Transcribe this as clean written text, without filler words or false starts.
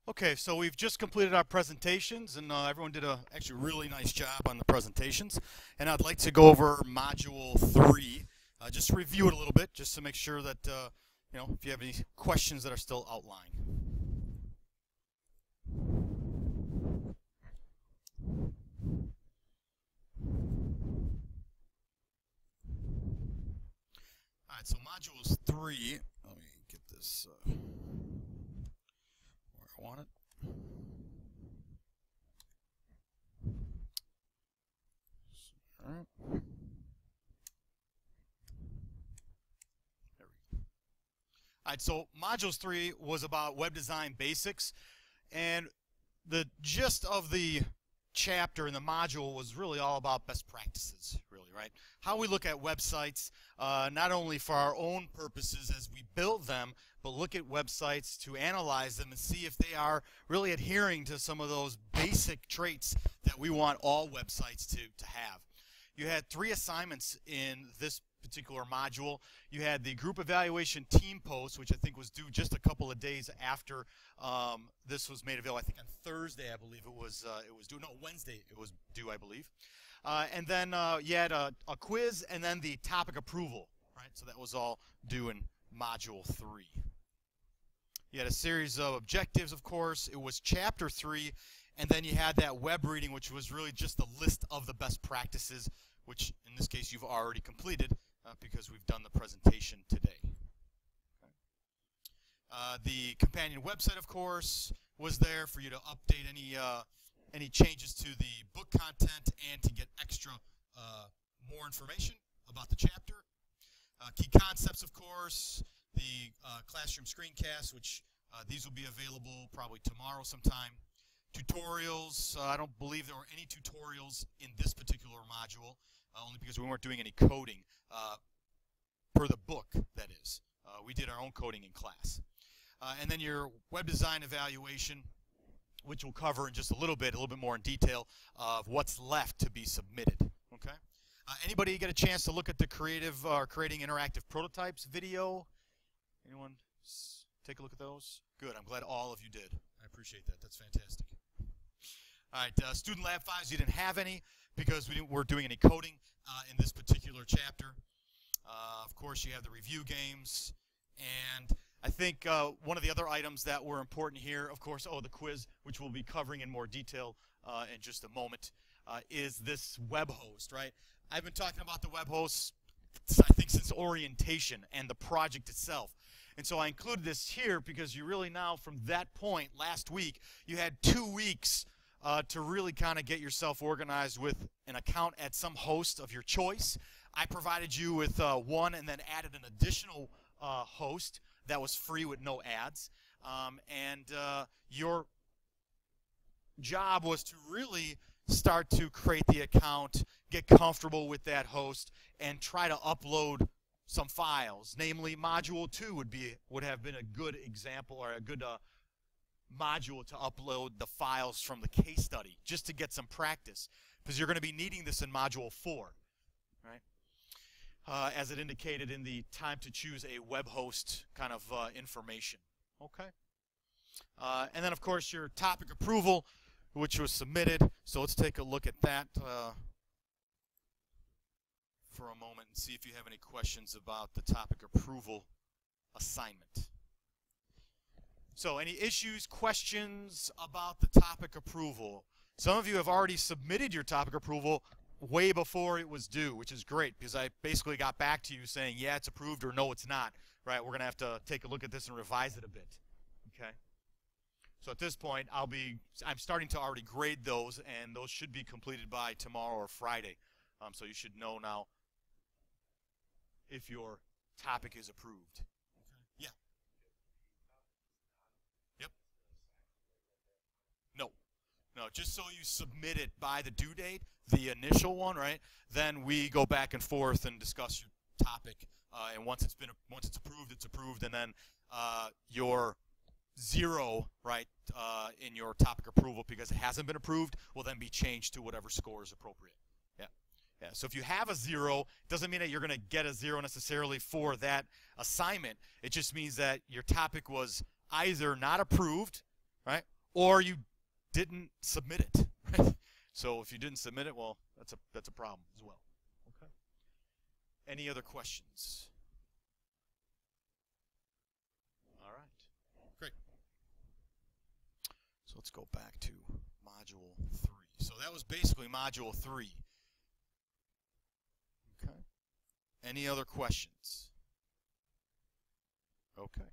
Okay, so we've just completed our presentations, and everyone did a actually really nice job on the presentations. And I'd like to go over Module 3, just to review it a little bit, just to make sure that, if you have any questions that are still outlined. All right, so Modules 3, let me get this where I want it. All right. There we go. All right, so Modules 3 was about web design basics, and the gist of the chapter in the module was really all about best practices, really, right? How we look at websites, not only for our own purposes as we build them, but look at websites to analyze them and see if they are really adhering to some of those basic traits that we want all websites to have. You had 3 assignments in this particular module. You had the group evaluation team post, which I think was due just a couple of days after this was made available. I think on Thursday, I believe it was due. No, Wednesday it was due, I believe. And then you had a quiz and then the topic approval, right? So that was all due in Module 3. You had a series of objectives, of course. It was Chapter 3, and then you had that web reading, which was really just a list of the best practices, which in this case you've already completed because we've done the presentation today. Okay. The companion website, of course, was there for you to update any changes to the book content and to get extra more information about the chapter. Key concepts, of course, the classroom screencasts, which these will be available probably tomorrow sometime. Tutorials, I don't believe there were any tutorials in this particular module, only because we weren't doing any coding per the book, that is. We did our own coding in class. And then your web design evaluation, which we'll cover in just a little bit more in detail of what's left to be submitted. Okay. Anybody get a chance to look at the creating interactive prototypes video? Anyone take a look at those? Good. I'm glad all of you did. I appreciate that. That's fantastic. All right. Student lab files, you didn't have any because we weren't doing any coding in this particular chapter. Of course, you have the review games, and I think one of the other items that were important here, of course, the quiz, which we'll be covering in more detail in just a moment, is this web host, right? I've been talking about the web hosts, I think, since orientation and the project itself. And so I included this here because you really now, from that point, last week, you had 2 weeks to really kind of get yourself organized with an account at some host of your choice. I provided you with one and then added an additional host that was free with no ads. Your job was to really start to create the account, get comfortable with that host, and try to upload some files. Namely, Module 2 would have been a good example, or a good module to upload the files from the case study, just to get some practice, because you're going to be needing this in Module 4, right? As it indicated in the time to choose a web host kind of information. Okay. And then, of course, your topic approval, which was submitted. So let's take a look at that for a moment and see if you have any questions about the topic approval assignment. So any issues, questions about the topic approval? Some of you have already submitted your topic approval way before it was due, which is great because I basically got back to you saying, yeah, it's approved, or no, it's not. Right? We're going to have to take a look at this and revise it a bit. Okay? So at this point, I'm starting to already grade those, and those should be completed by tomorrow or Friday. So you should know now if your topic is approved. Okay. Yeah. Yep. No, just so you submit it by the due date, the initial one, right? Then we go back and forth and discuss your topic, and once it's approved, it's approved, and then your 0, right, in your topic approval, because it hasn't been approved, will then be changed to whatever score is appropriate. Yeah. So if you have a 0, it doesn't mean that you're going to get a 0 necessarily for that assignment. It just means that your topic was either not approved, right, or you didn't submit it. Right? So if you didn't submit it, well, that's a problem as well. Okay. Any other questions? All right. Great. So let's go back to Module 3. So that was basically Module 3. Okay. Any other questions? Okay.